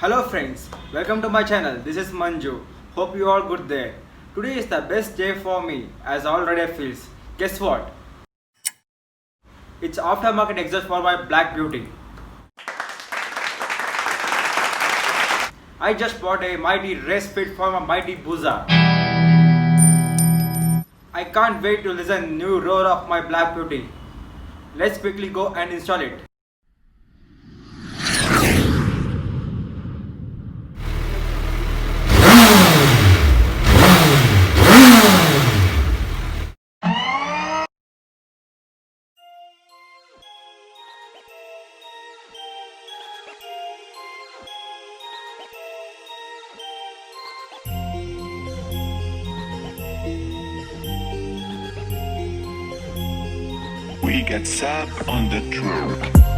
Hello friends, welcome to my channel. This is Manju. Hope you all good there. Today is the best day for me as already feels. Guess what? It's aftermarket exhaust for my black beauty. I just bought a mighty Racefit for my mighty BUSA. I can't wait to listen new roar of my black beauty. Let's quickly go and install it. We get sap on the track.